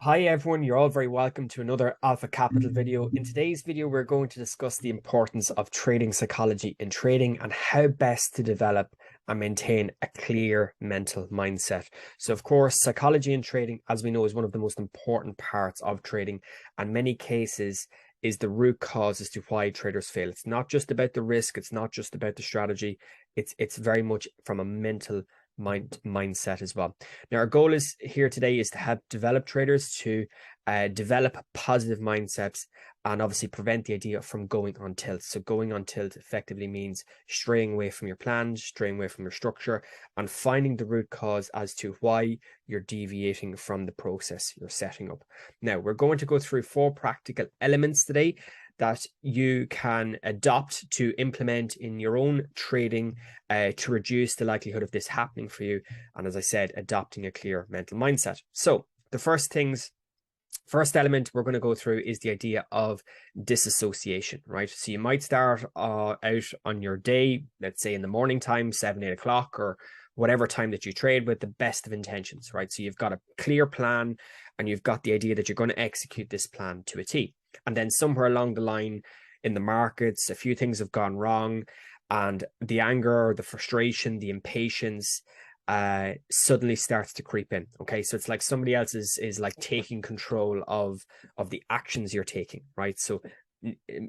Hi everyone, you're all very welcome to another Alpha Capital video. In today's video, we're going to discuss the importance of trading psychology in trading and how best to develop and maintain a clear mental mindset. So of course, psychology in trading, as we know, is one of the most important parts of trading, and many cases is the root cause as to why traders fail. It's not just about the risk, it's not just about the strategy, it's very much from a mental mindset as well. Now, our goal is here today is to help develop traders to develop positive mindsets and obviously prevent the idea from going on tilt. So going on tilt effectively means straying away from your plans, straying away from your structure, and finding the root cause as to why you're deviating from the process you're setting up. Now, we're going to go through 4 practical elements today that you can adopt to implement in your own trading to reduce the likelihood of this happening for you. And as I said, adopting a clear mental mindset. So the first element we're going to go through is the idea of disassociation, right? So you might start out on your day, let's say in the morning time, 7, 8 o'clock, or whatever time that you trade, with the best of intentions, right? So you've got a clear plan and you've got the idea that you're going to execute this plan to a T. And then somewhere along the line in the markets, a few things have gone wrong, and the anger, the frustration, the impatience suddenly starts to creep in. Okay, so it's like somebody else is like taking control of the actions you're taking, right? So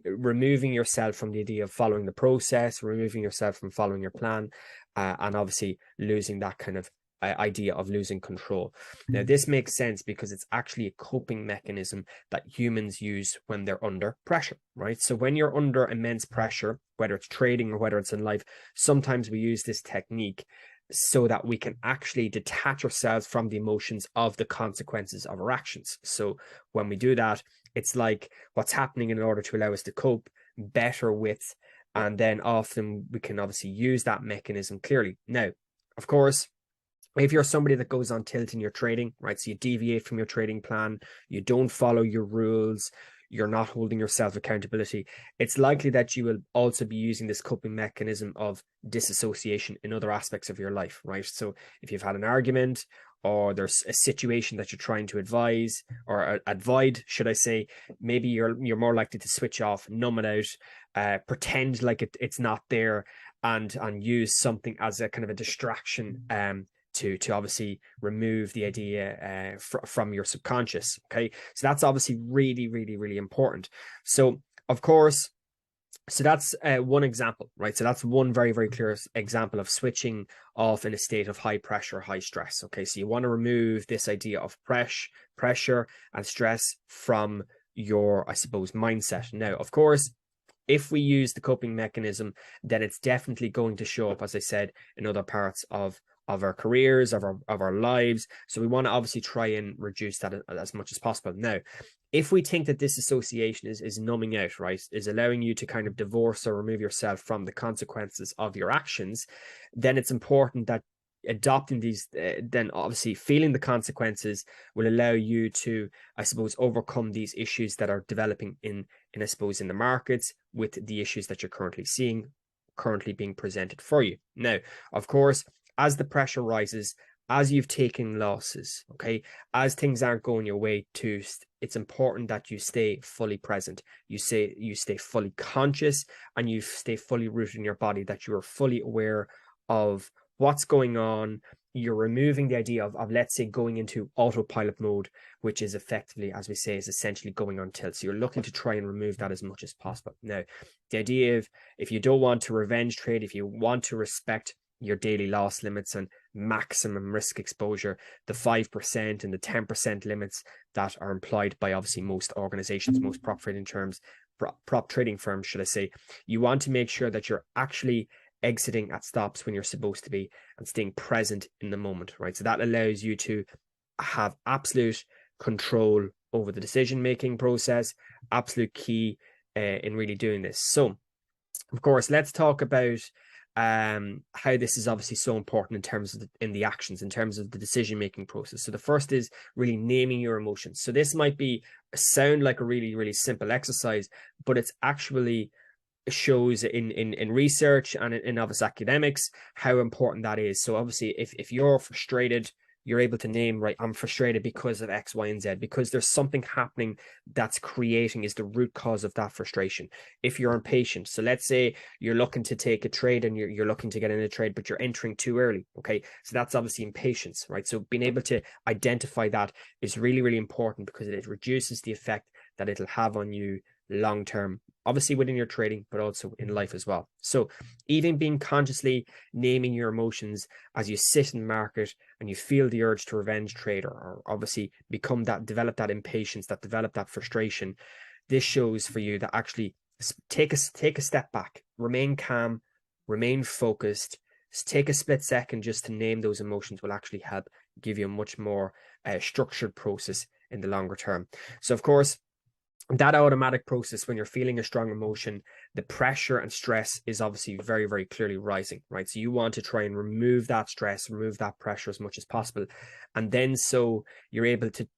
removing yourself from the idea of following the process, removing yourself from following your plan, and obviously losing that kind of idea of losing control. Now, this makes sense because it's actually a coping mechanism that humans use when they're under pressure, right? So when you're under immense pressure, whether it's trading or whether it's in life, sometimes we use this technique so that we can actually detach ourselves from the emotions of the consequences of our actions. So when we do that, it's like what's happening in order to allow us to cope better with, and then often we can obviously use that mechanism clearly. Now, of course, if you're somebody that goes on tilt in your trading, right? So you deviate from your trading plan, you don't follow your rules, you're not holding yourself accountability, it's likely that you will also be using this coping mechanism of disassociation in other aspects of your life, right? So if you've had an argument, or there's a situation that you're trying to advise or avoid, should I say, maybe you're more likely to switch off, numb it out, pretend like it's not there, and use something as a kind of a distraction to obviously remove the idea from your subconscious. Okay, so that's obviously really important. So of course, so that's one example, right? So that's one very clear example of switching off in a state of high pressure, high stress. Okay, so you want to remove this idea of pressure and stress from your, I suppose, mindset. Now, of course, if we use the coping mechanism, then it's definitely going to show up, as I said, in other parts of our careers, of our lives. So we want to obviously try and reduce that as much as possible. Now, if we think that this association is numbing out, right, is allowing you to kind of divorce or remove yourself from the consequences of your actions, then it's important that adopting these, then obviously feeling the consequences will allow you to, I suppose, overcome these issues that are developing in I suppose, in the markets, with the issues that you're currently seeing, currently being presented for you. Now, of course, as the pressure rises, as you've taken losses, okay, as things aren't going your way too, it's important that you stay fully present. You stay fully conscious, and you stay fully rooted in your body, that you are fully aware of what's going on. You're removing the idea of let's say, going into autopilot mode, which is effectively, as we say, is essentially going on tilt. So you're looking to try and remove that as much as possible. Now, the idea of, if you don't want to revenge trade, if you want to respect your daily loss limits and maximum risk exposure, the 5% and the 10% limits that are employed by obviously most organizations, most prop trading firms, should I say, you want to make sure that you're actually exiting at stops when you're supposed to be, and staying present in the moment, right? So that allows you to have absolute control over the decision-making process, absolute key in really doing this. So, of course, let's talk about how this is obviously so important in terms of the actions, in terms of the decision-making process. So the first is really naming your emotions. So this might sound like a really simple exercise, but it's actually shows in research and in obvious academics how important that is. So obviously, if you're frustrated, you're able to name, right, I'm frustrated because of X, Y, and Z, because there's something happening that's creating is the root cause of that frustration. If you're impatient, so let's say you're looking to take a trade and you're looking to get in a trade, but you're entering too early. Okay. So that's obviously impatience, right? So being able to identify that is really, really important because it reduces the effect that it'll have on you long term, obviously within your trading, but also in life as well. So even being consciously naming your emotions as you sit in the market and you feel the urge to revenge trade, or obviously develop that impatience, develop that frustration, this shows for you that actually take a step back, remain calm, remain focused, take a split second just to name those emotions will actually help give you a much more structured process in the longer term. So of course, that automatic process, when you're feeling a strong emotion, the pressure and stress is obviously very, very clearly rising, right? So you want to try and remove that stress, remove that pressure as much as possible. And then so you're about to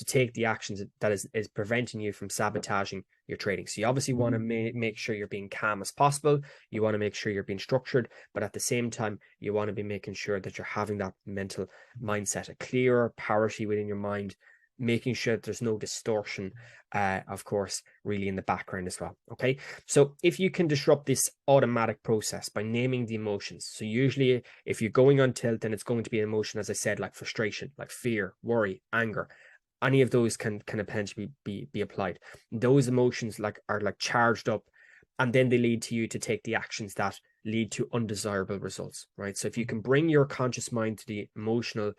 take the actions that is preventing you from sabotaging your trading. So you obviously want to make sure you're being calm as possible. You want to make sure you're being structured, but at the same time, you want to be making sure that you're having that mental mindset, a clearer parity within your mind, making sure that there's no distortion, of course, really in the background as well. Okay. So if you can disrupt this automatic process by naming the emotions, so usually if you're going on tilt, then it's going to be an emotion, as I said, like frustration, like fear, worry, anger. Any of those can potentially be applied. Those emotions are charged up, and then they lead to you to take the actions that lead to undesirable results, right? So if you can bring your conscious mind to the emotional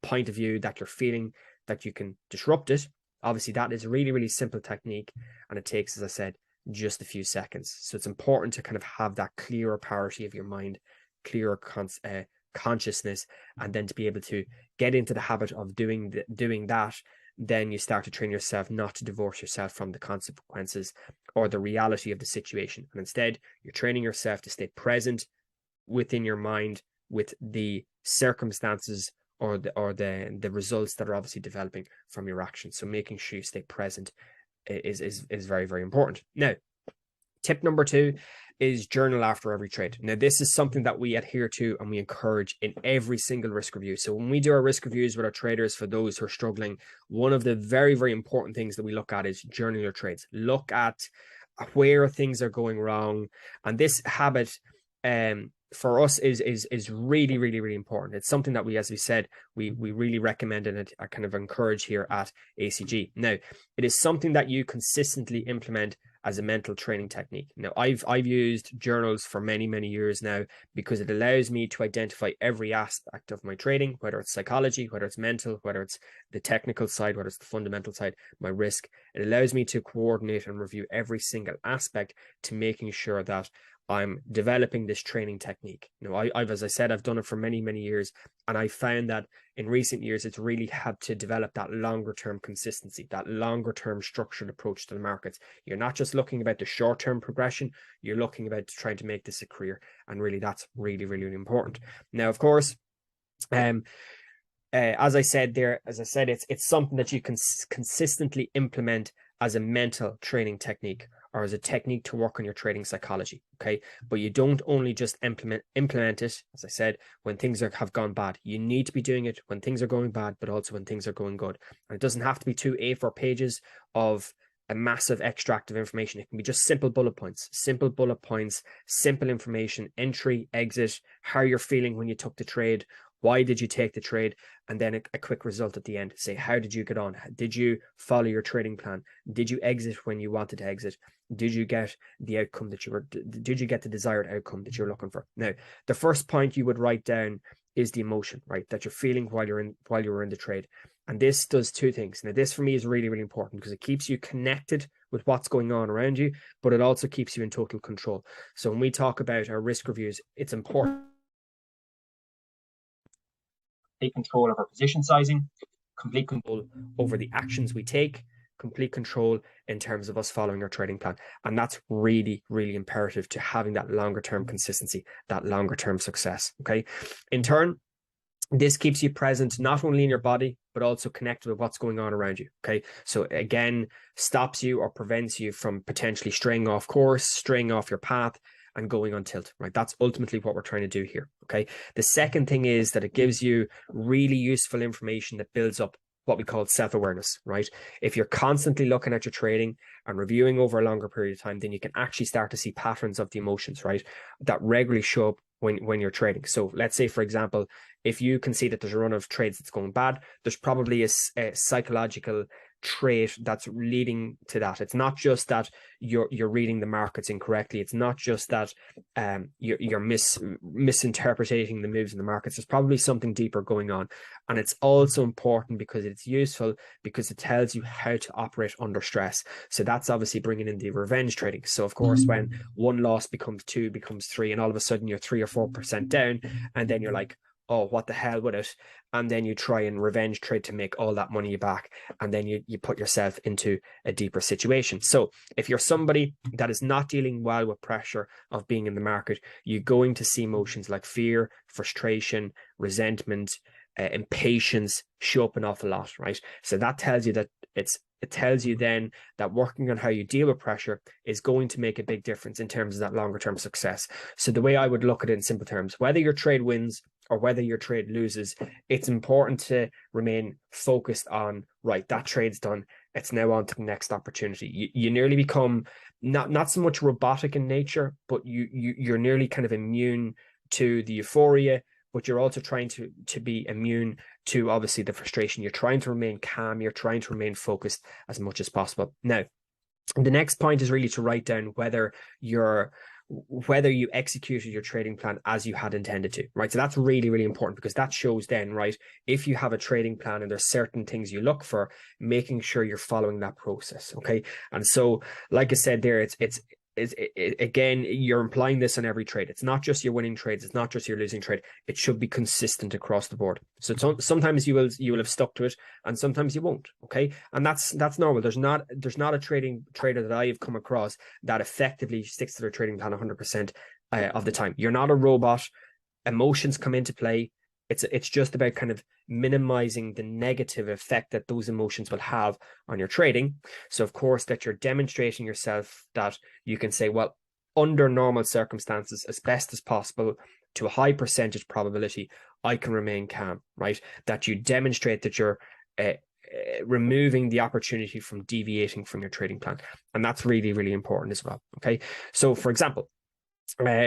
point of view that you're feeling, that you can disrupt it. Obviously, that is a really, really simple technique, and it takes, as I said, just a few seconds. So it's important to kind of have that clearer parity of your mind, clearer consciousness, and then to be able to get into the habit of doing that. Then you start to train yourself not to divorce yourself from the consequences or the reality of the situation, and instead you're training yourself to stay present within your mind with the circumstances or the results that are obviously developing from your actions. So making sure you stay present is very, very important. Now, tip number 2 is journal after every trade. Now, this is something that we adhere to and we encourage in every single risk review. So when we do our risk reviews with our traders, for those who are struggling, one of the very, very important things that we look at is journal your trades. Look at where things are going wrong. And this habit, for us is really, really, really important. It's something that we, as we said, we really recommend and I kind of encourage here at ACG. Now, it is something that you consistently implement as a mental training technique. Now, I've used journals for many, many years now because it allows me to identify every aspect of my trading, whether it's psychology, whether it's mental, whether it's the technical side, whether it's the fundamental side, my risk. It allows me to coordinate and review every single aspect to making sure that I'm developing this training technique. You know, as I said, I've done it for many, many years, and I found that in recent years, it's really had to develop that longer term consistency, that longer term structured approach to the markets. You're not just looking about the short term progression, you're looking about trying to make this a career. And really, that's really, really, really important. Now, of course, as I said, it's something that you can consistently implement as a mental training technique or as a technique to work on your trading psychology. Okay, but you don't only just implement it, as I said, when things have gone bad. You need to be doing it when things are going bad, but also when things are going good. And it doesn't have to be 2 A4 pages of a massive extract of information. It can be just simple bullet points, simple information, entry, exit, how you're feeling when you took the trade, why did you take the trade, and then a quick result at the end. Say, how did you get on? Did you follow your trading plan? Did you exit when you wanted to exit? Did you get the outcome did you get the desired outcome that you're looking for? Now, the first point you would write down is the emotion, right, that you're feeling while you were in the trade. And this does 2 things. Now, this for me is really, really important because it keeps you connected with what's going on around you, but it also keeps you in total control. So when we talk about our risk reviews, it's important complete control of our position sizing, complete control over the actions we take, complete control in terms of us following our trading plan. And that's really, really imperative to having that longer term consistency, that longer term success. Okay. In turn, this keeps you present not only in your body, but also connected with what's going on around you. Okay. So again, stops you or prevents you from potentially straying off course, straying off your path, and going on tilt, right? That's ultimately what we're trying to do here, okay? The second thing is that it gives you really useful information that builds up what we call self-awareness, right? If you're constantly looking at your trading and reviewing over a longer period of time, then you can actually start to see patterns of the emotions, right? That regularly show up when you're trading. So let's say, for example, if you can see that there's a run of trades that's going bad, there's probably a psychological trait that's leading to that. It's not just that you're reading the markets incorrectly. It's not just that you're misinterpreting the moves in the markets. There's probably something deeper going on. And it's also important because it's useful because it tells you how to operate under stress. So that's obviously bringing in the revenge trading. So of course, when one loss becomes two, becomes three, and all of a sudden you're 3 or 4% down, and then you're like, oh, what the hell with it? And then you try and revenge trade to make all that money back. And then you put yourself into a deeper situation. So if you're somebody that is not dealing well with pressure of being in the market, you're going to see emotions like fear, frustration, resentment, impatience show up an awful lot, right? So that tells you that it tells you then that working on how you deal with pressure is going to make a big difference in terms of that longer term success. So the way I would look at it in simple terms, whether your trade wins or whether your trade loses, it's important to remain focused on, right, that trade's done. It's now on to the next opportunity. You nearly become not so much robotic in nature, but you're nearly kind of immune to the euphoria, but you're also trying to be immune to obviously the frustration. You're trying to remain calm. You're trying to remain focused as much as possible. Now, the next point is really to write down whether you executed your trading plan as you had intended to, right? So that's really, really important because that shows then, right, if you have a trading plan and there's certain things you look for, making sure you're following that process, okay? And so, like I said there, again, you're implying this on every trade. It's not just your winning trades. It's not just your losing trade. It should be consistent across the board. So sometimes you will have stuck to it, and sometimes you won't. Okay, and that's normal. There's not a trader that I have come across that effectively sticks to their trading plan 100% of the time. You're not a robot. Emotions come into play. It's just about kind of minimizing the negative effect that those emotions will have on your trading. So of course that you're demonstrating yourself that you can say, well, under normal circumstances, as best as possible, to a high percentage probability, I can remain calm, right? That you demonstrate that you're removing the opportunity from deviating from your trading plan. And that's really, really important as well. Okay. So for example,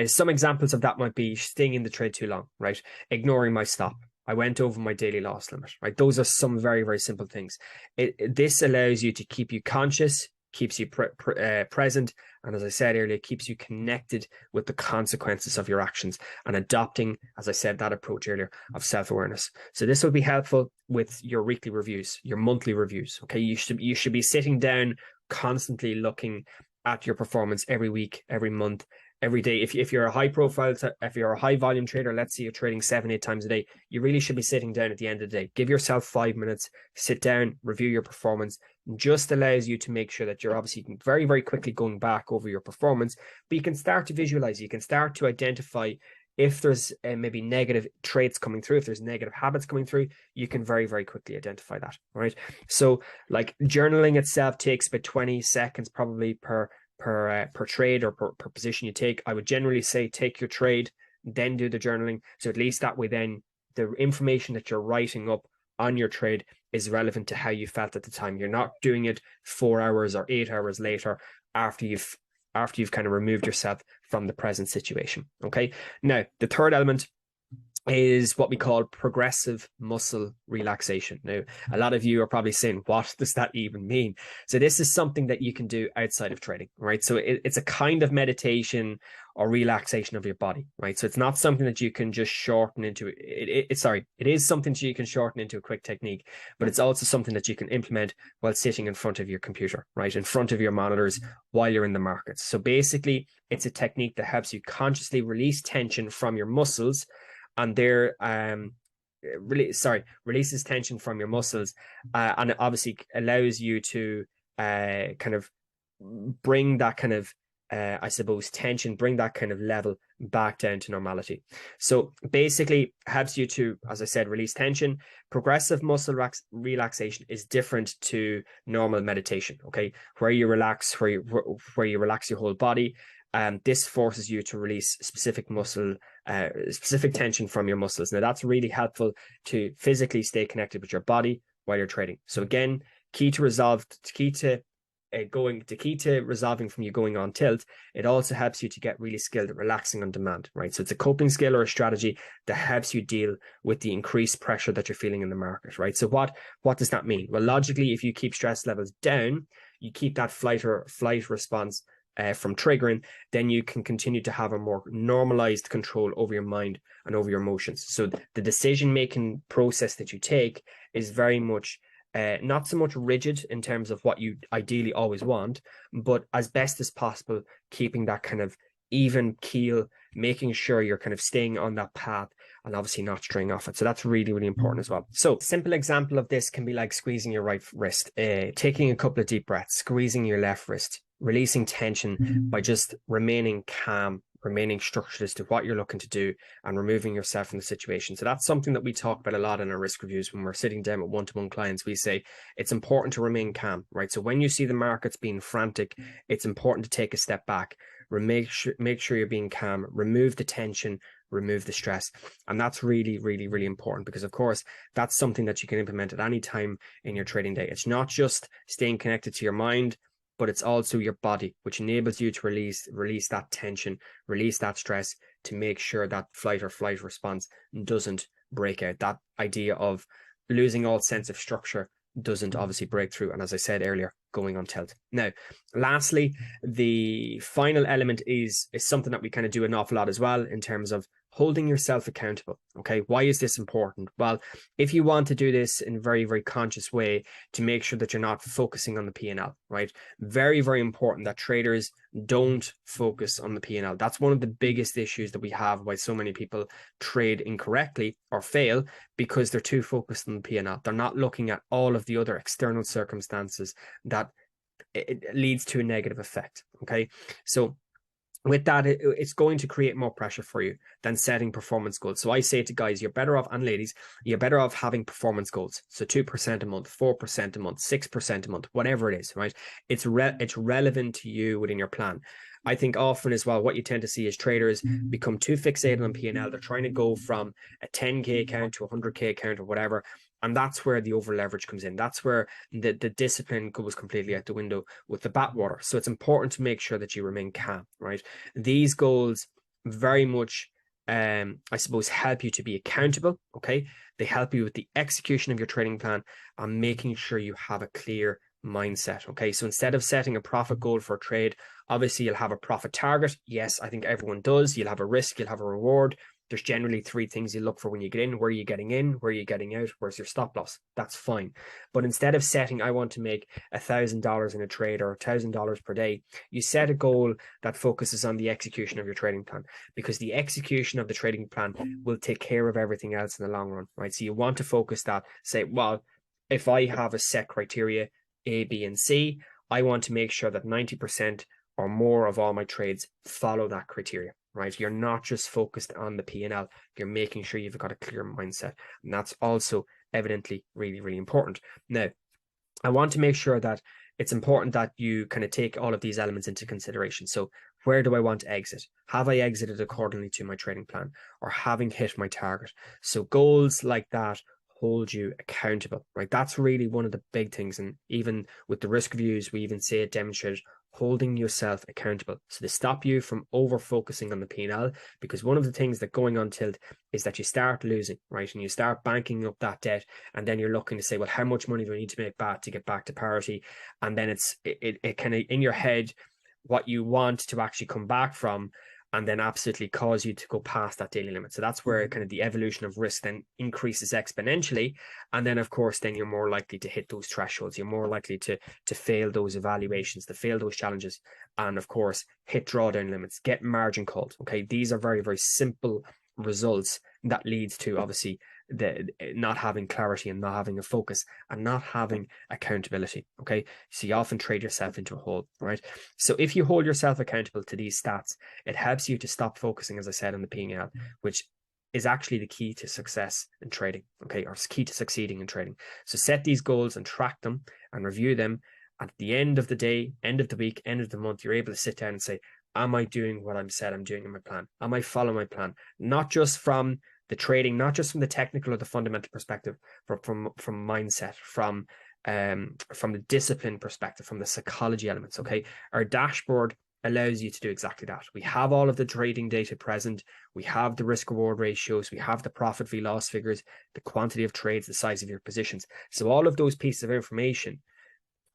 some examples of that might be staying in the trade too long, right? Ignoring my stop. I went over my daily loss limit, right? Those are some very, very simple things. This allows you to keep you conscious, keeps you present, and as I said earlier, keeps you connected with the consequences of your actions and adopting, as I said, that approach earlier of self-awareness. So this will be helpful with your weekly reviews, your monthly reviews. Okay, you should be sitting down constantly looking at your performance every week, every month, every day. If you're a high profile, if you're a high volume trader, let's say you're trading 7-8 times a day, you really should be sitting down at the end of the day. Give yourself 5 minutes, sit down, review your performance. Just allows you to make sure that you're obviously very, very quickly going back over your performance, but you can start to visualize, you can start to identify if there's maybe negative traits coming through, if there's negative habits coming through, you can very, very quickly identify that, right? So like journaling itself takes about 20 seconds probably per trade or per position you take. I would generally say take your trade, then do the journaling. So at least that way then the information that you're writing up on your trade is relevant to how you felt at the time. You're not doing it 4 hours or 8 hours later after you've kind of removed yourself from the present situation. Okay. Now, the third element is what we call progressive muscle relaxation. Now, a lot of you are probably saying, what does that even mean? So this is something that you can do outside of trading, right? So it's a kind of meditation or relaxation of your body, right? So it's not something that you can just shorten into it is something that you can shorten into a quick technique, but it's also something that you can implement while sitting in front of your computer, right? In front of your monitors while you're in the markets. So basically, it's a technique that helps you consciously release tension from your muscles, and releases tension from your muscles, and it obviously allows you to kind of bring that kind of tension, bring that kind of level back down to normality. So basically helps you to, as I said, release tension. Progressive muscle relaxation is different to normal meditation, okay, where you relax your whole body. this forces you to release specific specific tension from your muscles. Now, that's really helpful to physically stay connected with your body while you're trading. So again, key to resolving from you going on tilt. It also helps you to get really skilled at relaxing on demand, right? So it's a coping skill or a strategy that helps you deal with the increased pressure that you're feeling in the market, right? So what does that mean? Well, logically, if you keep stress levels down, you keep that flight response from triggering, then you can continue to have a more normalized control over your mind and over your emotions. So the decision-making process that you take is very much not so much rigid in terms of what you ideally always want, but as best as possible, keeping that kind of even keel, making sure you're kind of staying on that path and obviously not straying off it. So that's really, really important as well. So simple example of this can be like squeezing your right wrist, taking a couple of deep breaths, squeezing your left wrist, releasing tension by just remaining calm, remaining structured as to what you're looking to do and removing yourself from the situation. So that's something that we talk about a lot in our risk reviews when we're sitting down with one-to-one clients. We say it's important to remain calm, right? So when you see the markets being frantic, it's important to take a step back, make sure you're being calm, remove the tension, remove the stress. And that's really, really, really important because, of course, that's something that you can implement at any time in your trading day. It's not just staying connected to your mind, but it's also your body, which enables you to release that tension, release that stress to make sure that flight or flight response doesn't break out. That idea of losing all sense of structure doesn't obviously break through. And as I said earlier, going on tilt. Now, lastly, the final element is something that we kind of do an awful lot as well in terms of holding yourself accountable. Okay, why is this important? Well, if you want to do this in a very, very conscious way to make sure that you're not focusing on the P&L, right? Very, very important that traders don't focus on the P&L. That's one of the biggest issues that we have, why so many people trade incorrectly or fail, because they're too focused on the P&L. They're not looking at all of the other external circumstances that it leads to a negative effect. Okay, so with that, it's going to create more pressure for you than setting performance goals. So I say to guys, you're better off, and ladies, you're better off having performance goals. So 2% a month, 4% a month, 6% a month, whatever it is, right? It's relevant to you within your plan. I think often as well, what you tend to see is traders become too fixated on P&L. They're trying to go from a 10K account to a 100K account or whatever. And that's where the over leverage comes in. That's where the discipline goes completely out the window with the bathwater. So it's important to make sure that you remain calm, right? These goals very much, I suppose, help you to be accountable, okay? They help you with the execution of your trading plan and making sure you have a clear mindset, okay? So instead of setting a profit goal for a trade, obviously you'll have a profit target. Yes, I think everyone does. You'll have a risk, you'll have a reward. There's generally three things you look for when you get in. Where are you getting in? Where are you getting out? Where's your stop loss? That's fine. But instead of setting, I want to make $1,000 in a trade or $1,000 per day, you set a goal that focuses on the execution of your trading plan, because the execution of the trading plan will take care of everything else in the long run, right? So you want to focus that, say, well, if I have a set criteria, A, B, and C, I want to make sure that 90% or more of all my trades follow that criteria. Right, you're not just focused on the P&L, you're making sure you've got a clear mindset. And that's also evidently really, really important. Now, I want to make sure that it's important that you kind of take all of these elements into consideration. So where do I want to exit? Have I exited accordingly to my trading plan, or having hit my target? So goals like that hold you accountable, right? That's really one of the big things. And even with the risk reviews, we even say it demonstrated holding yourself accountable. So they stop you from over focusing on the P&L, because one of the things that going on tilt is that you start losing, right? And you start banking up that debt, and then you're looking to say, well, how much money do I need to make back to get back to parity? And then it kind of in your head what you want to actually come back from, and then absolutely cause you to go past that daily limit. So that's where kind of the evolution of risk then increases exponentially. And then, of course, then you're more likely to hit those thresholds. You're more likely to fail those evaluations, to fail those challenges. And of course, hit drawdown limits, get margin called. Okay, these are very, very simple results that leads to obviously the not having clarity and not having a focus and not having accountability. Okay, so you often trade yourself into a hole, right? So if you hold yourself accountable to these stats, it helps you to stop focusing, as I said, on the P&L, which is actually the key to success in trading, okay, or key to succeeding in trading. So set these goals and track them and review them. At the end of the day, end of the week, end of the month, you're able to sit down and say, am I doing what I'm said I'm doing in my plan? Am I following my plan? Not just from the trading, not just from the technical or the fundamental perspective, but from mindset, from the discipline perspective, from the psychology elements. Okay, our dashboard allows you to do exactly that. We have all of the trading data present. We have the risk reward ratios. We have the profit v loss figures, the quantity of trades, the size of your positions. So all of those pieces of information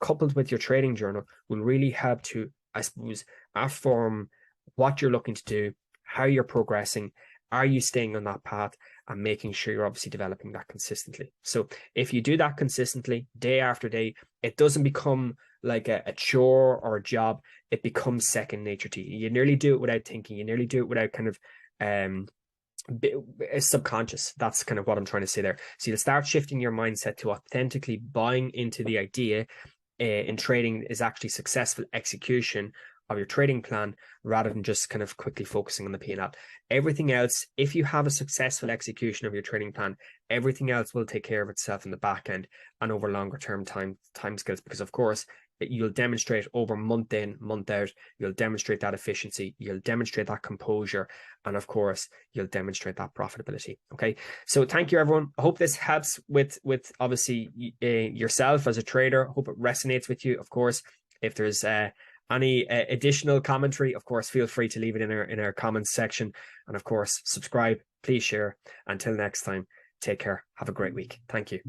coupled with your trading journal will really help to, I suppose, affirm what you're looking to do, how you're progressing, are you staying on that path, and making sure you're obviously developing that consistently. So if you do that consistently, day after day, it doesn't become like a chore or a job. It becomes second nature to you. You nearly do it without thinking. You nearly do it without kind of subconscious. That's kind of what I'm trying to say there. So you'll start shifting your mindset to authentically buying into the idea in trading is actually successful execution of your trading plan rather than just kind of quickly focusing on the P&L. Everything else, if you have a successful execution of your trading plan, everything else will take care of itself in the back end and over longer term time scales, because of course you'll demonstrate over month in, month out, you'll demonstrate that efficiency, you'll demonstrate that composure, and of course you'll demonstrate that profitability. Okay, so thank you everyone. I hope this helps with obviously yourself as a trader. I hope it resonates with you. Of course, if there's any additional commentary, of course, feel free to leave it in our comments section. And of course, subscribe, please share. Until next time, take care. Have a great week. Thank you.